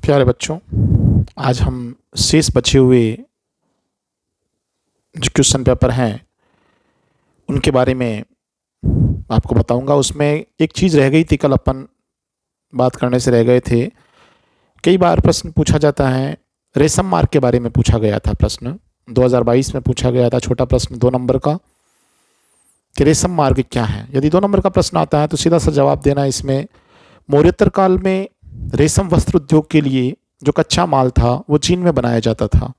प्यारे बच्चों, आज हम शेष बचे हुए जो क्वेश्चन पेपर हैं उनके बारे में आपको बताऊंगा। उसमें एक चीज़ रह गई थी, कल अपन बात करने से रह गए थे। कई बार प्रश्न पूछा जाता है, रेशम मार्क के बारे में पूछा गया था। प्रश्न 2022 में पूछा गया था, छोटा प्रश्न 2 नंबर का, कि रेशम मार्ग क्या है। यदि 2 नंबर का प्रश्न आता है तो सीधा सा जवाब देना। इसमें मौर्योत्तर काल में रेशम वस्त्र उद्योग के लिए जो कच्चा माल था वो चीन में बनाया जाता था।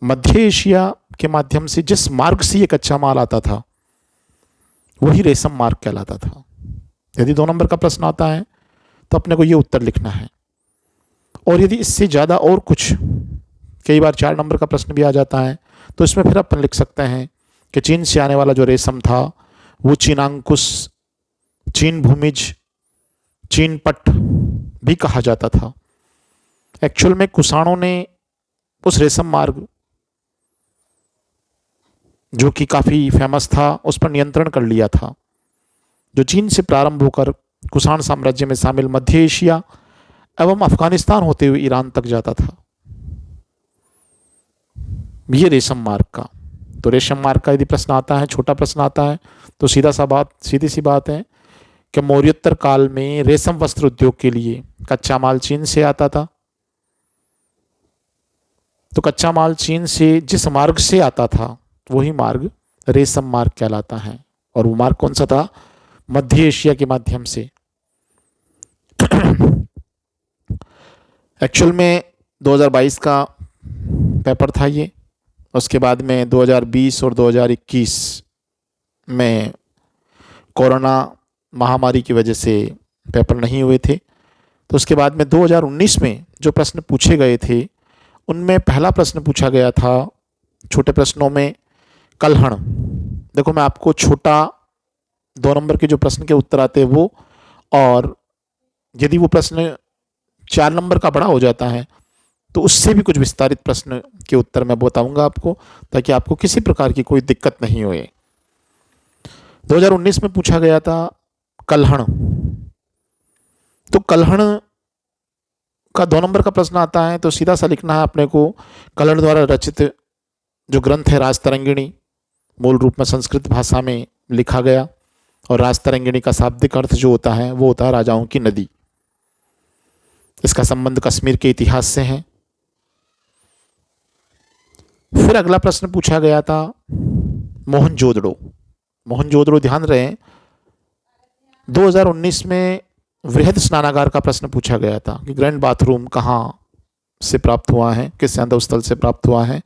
मध्य एशिया के माध्यम से जिस मार्ग से ये कच्चा माल आता था वही रेशम मार्ग कहलाता था। यदि 2 नंबर का प्रश्न आता है तो अपने को ये उत्तर लिखना है। और यदि इससे ज़्यादा और कुछ, कई बार 4 नंबर का प्रश्न भी आ जाता है, तो इसमें फिर अपन लिख सकते हैं कि चीन से आने वाला जो रेशम था वो चीनांकुश, चीन भूमिज, चीन पट भी कहा जाता था। एक्चुअल में कुषाणों ने उस रेशम मार्ग, जो कि काफ़ी फेमस था, उस पर नियंत्रण कर लिया था, जो चीन से प्रारंभ होकर कुषाण साम्राज्य में शामिल मध्य एशिया एवं अफगानिस्तान होते हुए ईरान तक जाता था, ये रेशम मार्ग का। तो रेशम मार्ग का यदि प्रश्न आता है, छोटा प्रश्न आता है, तो सीधी सी बात है कि मौर्योत्तर काल में रेशम वस्त्र उद्योग के लिए कच्चा माल चीन से आता था। तो कच्चा माल चीन से जिस मार्ग से आता था वही मार्ग रेशम मार्ग कहलाता है। और वो मार्ग कौन सा था? मध्य एशिया के माध्यम से। एक्चुअल में 2022 का पेपर था ये। उसके बाद में 2020 और 2021 में कोरोना महामारी की वजह से पेपर नहीं हुए थे। तो उसके बाद में 2019 में जो प्रश्न पूछे गए थे उनमें पहला प्रश्न पूछा गया था छोटे प्रश्नों में कल्हण। देखो, मैं आपको छोटा 2 नंबर के जो प्रश्न के उत्तर आते हैं वो, और यदि वो प्रश्न 4 नंबर का बड़ा हो जाता है तो उससे भी कुछ विस्तारित प्रश्न के उत्तर मैं बताऊंगा आपको, ताकि आपको किसी प्रकार की कोई दिक्कत नहीं होए। 2019 में पूछा गया था कल्हण। तो कल्हण का 2 नंबर का प्रश्न आता है तो सीधा सा लिखना है अपने को, कल्हण द्वारा रचित जो ग्रंथ है राजतरंगिणी, मूल रूप में संस्कृत भाषा में लिखा गया, और राजतरंगिणी का शाब्दिक अर्थ जो होता है वो होता है राजाओं की नदी। इसका संबंध कश्मीर के इतिहास से है। फिर अगला प्रश्न पूछा गया था मोहनजोदड़ो। मोहनजोदड़ो, ध्यान रहे, 2019 में वृहद स्नानागार का प्रश्न पूछा गया था कि ग्रैंड बाथरूम कहाँ से प्राप्त हुआ है, किस सैंधव स्थल से प्राप्त हुआ है।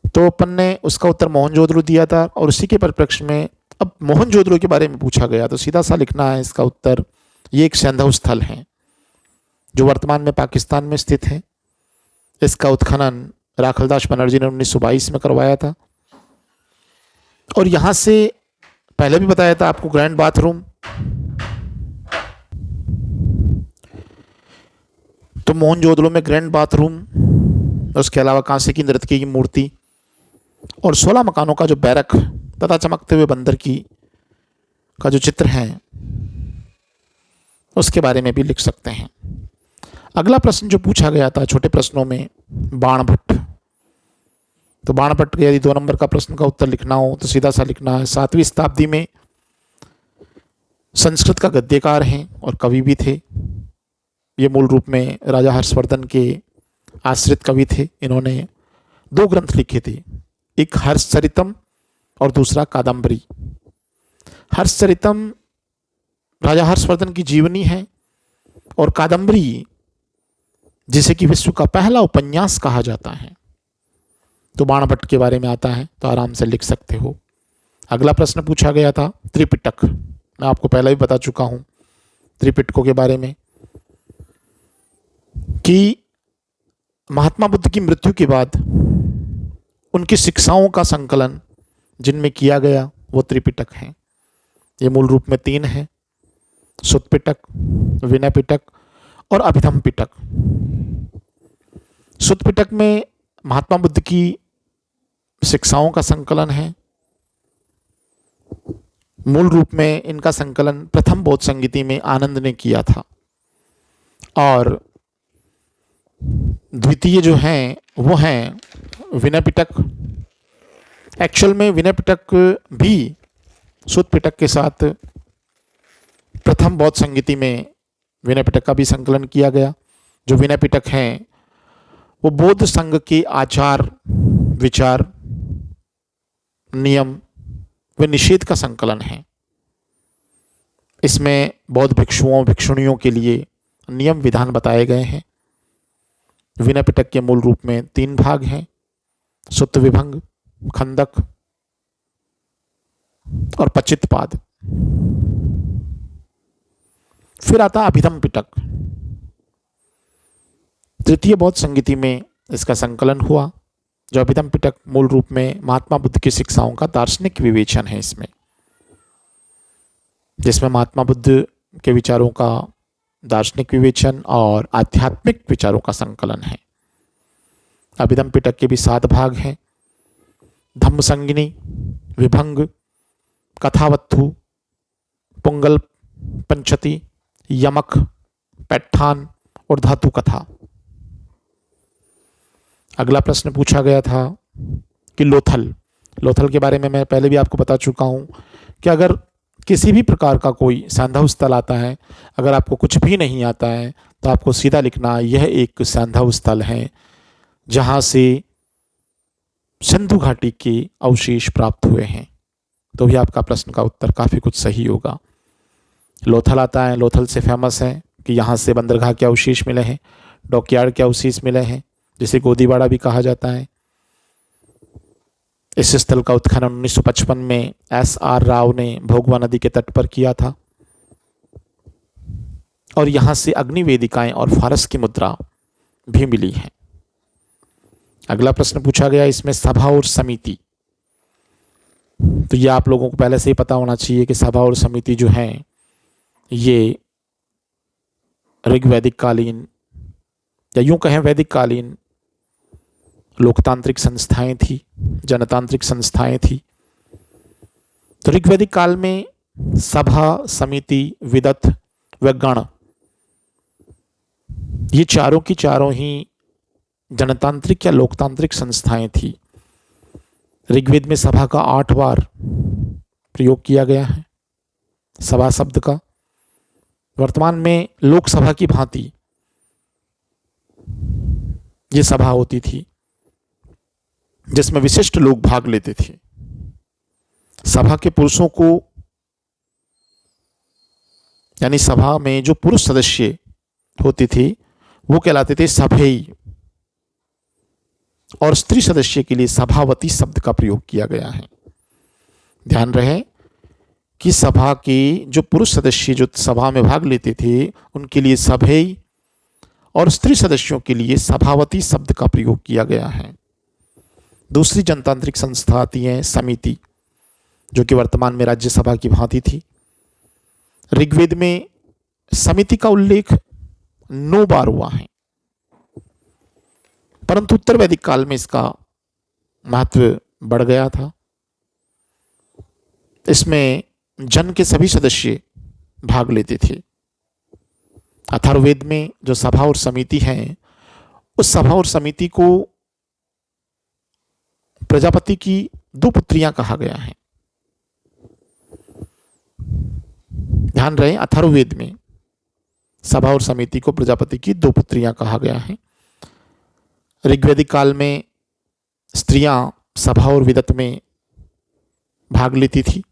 तो अपन ने उसका उत्तर मोहनजोदड़ो दिया था। और उसी के परिप्रेक्ष्य में अब मोहनजोदड़ो के बारे में पूछा गया तो सीधा सा लिखना है इसका उत्तर, ये एक सैंधव स्थल है जो वर्तमान में पाकिस्तान में स्थित है। इसका उत्खनन राखलदास बनर्जी ने 1922 में करवाया था। और यहाँ से पहले भी बताया था आपको ग्रैंड बाथरूम, तो मोहनजोदड़ो में ग्रैंड बाथरूम, उसके अलावा कांसे की नर्तकी की मूर्ति और 16 मकानों का जो बैरक तथा चमकते हुए बंदर की का जो चित्र है उसके बारे में भी लिख सकते हैं। अगला प्रश्न जो पूछा गया था छोटे प्रश्नों में, बाणभट्ट। तो बाणभट्ट के यदि 2 नंबर का प्रश्न का उत्तर लिखना हो तो सीधा सा लिखना है 7वीं शताब्दी में संस्कृत का गद्यकार हैं और कवि भी थे। ये मूल रूप में राजा हर्षवर्धन के आश्रित कवि थे। इन्होंने 2 ग्रंथ लिखे थे, एक हर्षचरितम और दूसरा कादम्बरी। हर्षचरितम राजा हर्षवर्धन की जीवनी है, और कादम्बरी जिसे कि विश्व का पहला उपन्यास कहा जाता है। तो बाणभट्ट के बारे में आता है तो आराम से लिख सकते हो। अगला प्रश्न पूछा गया था त्रिपिटक। मैं आपको पहले भी बता चुका हूं त्रिपिटकों के बारे में कि महात्मा बुद्ध की मृत्यु के बाद उनकी शिक्षाओं का संकलन जिनमें किया गया वो त्रिपिटक है। ये मूल रूप में 3 है, सुत्त पिटक, विनय पिटक और अभिधम पिटक। सुत्त पिटक में महात्मा बुद्ध की शिक्षाओं का संकलन है। मूल रूप में इनका संकलन प्रथम बौद्ध संगीति में आनंद ने किया था, और द्वितीय जो हैं वो हैं विनय पिटक। एक्चुअल में विनय पिटक भी सुत पिटक के साथ प्रथम बौद्ध संगीति में विनय पिटक का भी संकलन किया गया। जो विनय पिटक हैं वो बौद्ध संघ के आचार विचार नियम व निषेध का संकलन है। इसमें बौद्ध भिक्षुओं भिक्षुणियों के लिए नियम विधान बताए गए हैं। विनय पिटक के मूल रूप में 3 भाग हैं, सुत्त विभंग, खंदक और पचित्पाद। फिर आता अभिधम पिटक। तृतीय बौद्ध संगीति में इसका संकलन हुआ। जो अभिधम पिटक मूल रूप में महात्मा बुद्ध की शिक्षाओं का दार्शनिक विवेचन है इसमें, जिसमें महात्मा बुद्ध के विचारों का दार्शनिक विवेचन और आध्यात्मिक विचारों का संकलन है। अभिधम पिटक के भी 7 भाग हैं, धम्म संगिनी, विभंग, कथावत्थु, पुंगल पंचति, यमक, पैठान और धातु कथा। अगला प्रश्न पूछा गया था कि लोथल के बारे में मैं पहले भी आपको बता चुका हूं कि अगर किसी भी प्रकार का कोई सैंधव स्थल आता है, अगर आपको कुछ भी नहीं आता है तो आपको सीधा लिखना यह एक सैंधव स्थल है जहां से सिंधु घाटी के अवशेष प्राप्त हुए हैं। तो भी आपका प्रश्न का उत्तर काफ़ी कुछ सही होगा। लोथल आता है, लोथल से फेमस है कि यहाँ से बंदरगाह के अवशेष मिले हैं, डॉकयार्ड के अवशेष मिले हैं, जिसे गोदीवाड़ा भी कहा जाता है। इस स्थल का उत्खनन 1955 में SR राव ने भोगवा नदी के तट पर किया था और यहाँ से अग्नि वेदिकाएं और फारस की मुद्रा भी मिली है। अगला प्रश्न पूछा गया इसमें सभा और समिति। तो ये आप लोगों को पहले से ही पता होना चाहिए कि सभा और समिति जो हैं ये ऋग्वैदिक कालीन या यूं कहें वैदिक कालीन लोकतांत्रिक संस्थाएं थी, जनतांत्रिक संस्थाएं थी। तो ऋग्वैदिक काल में सभा, समिति, विदत व गण, ये चारों की चारों ही जनतांत्रिक या लोकतांत्रिक संस्थाएं थी। ऋग्वेद में सभा का 8 बार प्रयोग किया गया है, सभा शब्द का। वर्तमान में लोकसभा की भांति ये सभा होती थी जिसमें विशिष्ट लोग भाग लेते थे। सभा के पुरुषों को, यानी सभा में जो पुरुष सदस्य होते थे वो कहलाते थे सभेई, और स्त्री सदस्य के लिए सभावती शब्द का प्रयोग किया गया है। ध्यान रहे कि सभा के जो पुरुष सदस्य जो सभा में भाग लेते थे उनके लिए सभेई और स्त्री सदस्यों के लिए सभावती शब्द का प्रयोग किया गया है। दूसरी जनतांत्रिक संस्था आती है समिति, जो कि वर्तमान में राज्यसभा की भांति थी। ऋग्वेद में समिति का उल्लेख 9 बार हुआ है, परंतु उत्तर वैदिक काल में इसका महत्व बढ़ गया था। इसमें जन के सभी सदस्य भाग लेते थे। अथर्ववेद में जो सभा और समिति है, उस सभा और समिति को प्रजापति की 2 पुत्रियां कहा गया है। ध्यान रहे, अथर्ववेद में सभा और समिति को प्रजापति की 2 पुत्रियां कहा गया है। ऋग्वैदिक काल में स्त्रियां सभा और विदत में भाग लेती थी।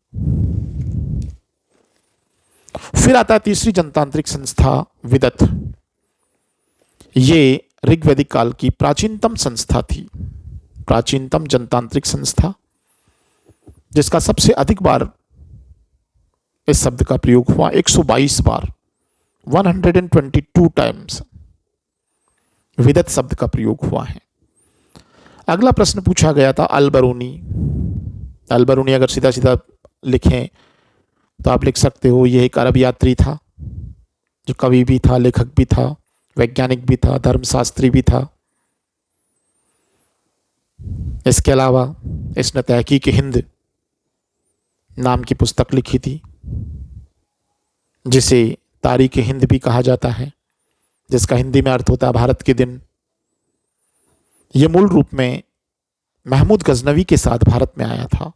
फिर आता है तीसरी जनतांत्रिक संस्था विदत। ये ऋग्वैदिक काल की प्राचीनतम संस्था थी, प्राचीनतम जनतांत्रिक संस्था, जिसका सबसे अधिक बार इस शब्द का प्रयोग हुआ, 122 बार, 122 टाइम्स विदत शब्द का प्रयोग हुआ है। अगला प्रश्न पूछा गया था अलबरूनी। अलबरूनी अगर सीधा सीधा लिखें तो आप लिख सकते हो यह एक अरब यात्री था, जो कवि भी था, लेखक भी था, वैज्ञानिक भी था, धर्मशास्त्री भी था। इसके अलावा इसने तहकीक हिंद नाम की पुस्तक लिखी थी, जिसे तारीख हिंद भी कहा जाता है, जिसका हिंदी में अर्थ होता है भारत के दिन ये मूल रूप में महमूद गजनवी के साथ भारत में आया था।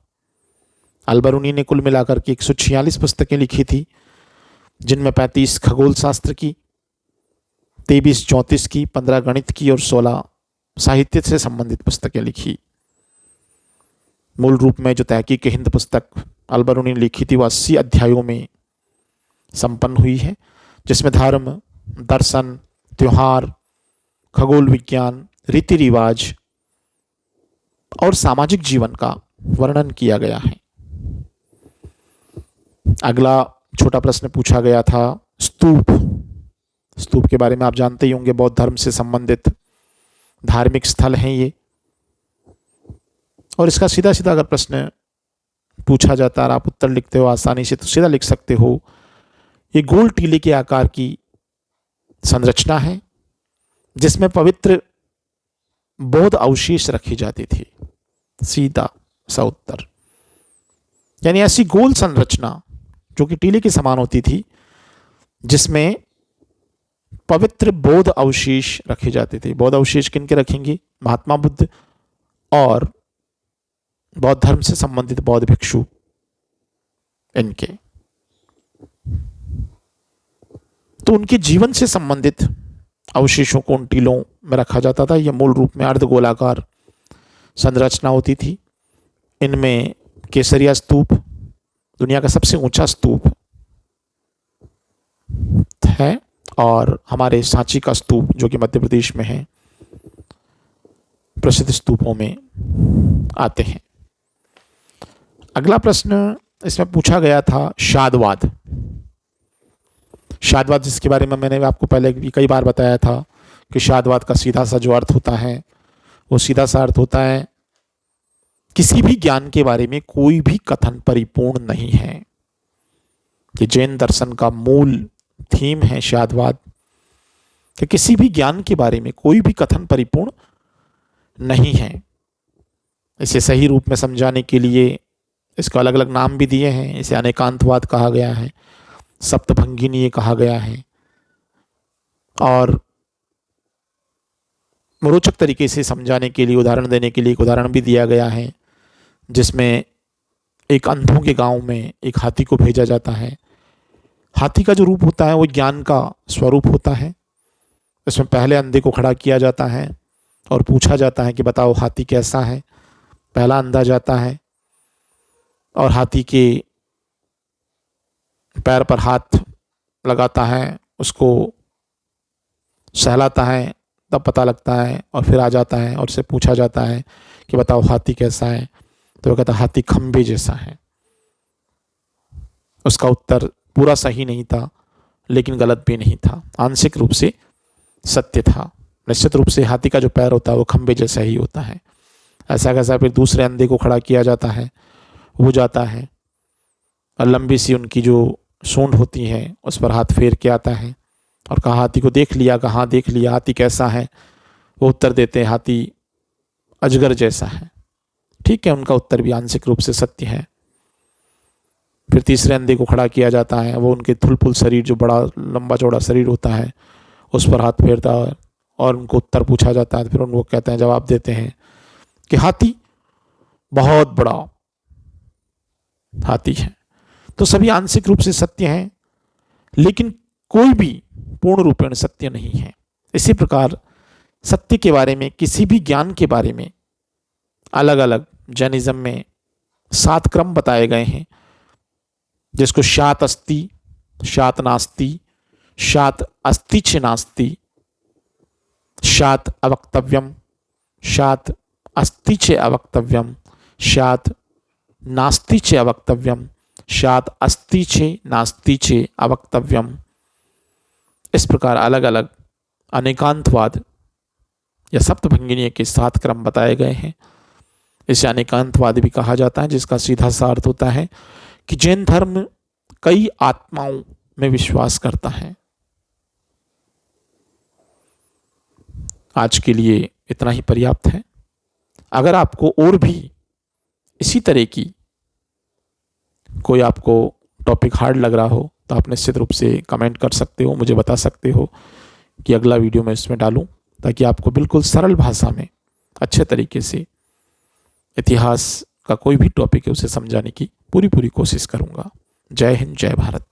अलबरूनी ने कुल मिलाकर के 146 पुस्तकें लिखी थी, जिनमें 35 खगोल शास्त्र की, 23 ज्योतिष की, 15 गणित की और 16 साहित्य से संबंधित पुस्तकें लिखी। मूल रूप में जो तहकीक हिंद पुस्तक अलबरूनी ने लिखी थी, वह 80 अध्यायों में संपन्न हुई है, जिसमें धर्म, दर्शन, त्योहार, खगोल विज्ञान, रीति रिवाज और सामाजिक जीवन का वर्णन किया गया है। अगला छोटा प्रश्न पूछा गया था स्तूप। स्तूप के बारे में आप जानते ही होंगे, बौद्ध धर्म से संबंधित धार्मिक स्थल हैं ये। और इसका सीधा सीधा अगर प्रश्न पूछा जाता है और आप उत्तर लिखते हो आसानी से, तो सीधा लिख सकते हो, ये गोल टीले के आकार की संरचना है जिसमें पवित्र बौद्ध अवशेष रखे जाते थे। सीधा सा उत्तर, यानी ऐसी गोल संरचना जो कि टीले के समान होती थी, जिसमें पवित्र बौद्ध अवशेष रखे जाते थे। बौद्ध अवशेष किनके रखेंगे? महात्मा बुद्ध और बौद्ध धर्म से संबंधित बौद्ध भिक्षु, इनके। तो उनके जीवन से संबंधित अवशेषों को उन टीलों में रखा जाता था। यह मूल रूप में अर्धगोलाकार संरचना होती थी। इनमें केसरिया स्तूप दुनिया का सबसे ऊंचा स्तूप है, और हमारे सांची का स्तूप जो कि मध्य प्रदेश में है, प्रसिद्ध स्तूपों में आते हैं। अगला प्रश्न इसमें पूछा गया था शादवाद। शादवाद, जिसके बारे में मैंने आपको पहले भी कई बार बताया था कि शादवाद का सीधा सा जो अर्थ होता है, वो सीधा सा अर्थ होता है किसी भी ज्ञान के बारे में कोई भी कथन परिपूर्ण नहीं है। ये जैन दर्शन का मूल थीम है शादवाद, कि किसी भी ज्ञान के बारे में कोई भी कथन परिपूर्ण नहीं है। इसे सही रूप में समझाने के लिए इसको अलग अलग नाम भी दिए हैं। इसे अनेकांतवाद कहा गया है, सप्तभंगिनीय कहा गया है, और रोचक तरीके से समझाने के लिए, उदाहरण देने के लिए एक उदाहरण भी दिया गया है, जिसमें एक अंधों के गांव में एक हाथी को भेजा जाता है। हाथी का जो रूप होता है वो ज्ञान का स्वरूप होता है। इसमें पहले अंधे को खड़ा किया जाता है और पूछा जाता है कि बताओ हाथी कैसा है। पहला अंधा जाता है और हाथी के पैर पर हाथ लगाता है, उसको सहलाता है, तब पता लगता है, और फिर आ जाता है और उससे पूछा जाता है कि बताओ हाथी कैसा है। तो वो कहता हाथी खंबे जैसा है। उसका उत्तर पूरा सही नहीं था, लेकिन गलत भी नहीं था, आंशिक रूप से सत्य था। निश्चित रूप से हाथी का जो पैर होता है वो खंबे जैसा ही होता है। ऐसा कैसा? फिर दूसरे अंधे को खड़ा किया जाता है, वो जाता है और लंबी सी उनकी जो सूंड होती है उस पर हाथ फेर के आता है और कहा हाथी को देख लिया? कहाँ देख लिया? हाथी कैसा है? वो उत्तर देते हैं हाथी अजगर जैसा है। ठीक है, उनका उत्तर भी आंशिक रूप से सत्य है। फिर तीसरे अंधे को खड़ा किया जाता है, वो उनके थुलपुल शरीर, जो बड़ा लंबा चौड़ा शरीर होता है, उस पर हाथ फेरता है और उनको उत्तर पूछा जाता है। फिर उनको कहते हैं, जवाब देते हैं कि हाथी बहुत बड़ा हाथी है। तो सभी आंशिक रूप से सत्य हैं, लेकिन कोई भी पूर्ण रूपेण सत्य नहीं है। इसी प्रकार सत्य के बारे में, किसी भी ज्ञान के बारे में अलग अलग जैनिज्म में 7 क्रम बताए गए हैं, जिसको शात अस्ति, शात नास्ति, शात अस्ति च नास्ति, शात अवक्तव्यम, शात अस्ति च अवक्तव्यम, शात नास्ति च अवक्तव्यम, शात अस्ति च नास्ति च अवक्तव्यम। इस प्रकार अलग अलग अनेकांतवाद या सप्तभंगिनीय के 7 क्रम बताए गए हैं। इसे अनेकांतवाद भी कहा जाता है, जिसका सीधा सा अर्थ होता है कि जैन धर्म कई आत्माओं में विश्वास करता है। आज के लिए इतना ही पर्याप्त है। अगर आपको और भी इसी तरह की कोई आपको टॉपिक हार्ड लग रहा हो, तो आप निश्चित रूप से कमेंट कर सकते हो, मुझे बता सकते हो कि अगला वीडियो मैं इसमें डालूं, ताकि आपको बिल्कुल सरल भाषा में अच्छे तरीके से इतिहास का कोई भी टॉपिक है उसे समझाने की पूरी कोशिश करूँगा। जय हिंद, जय भारत।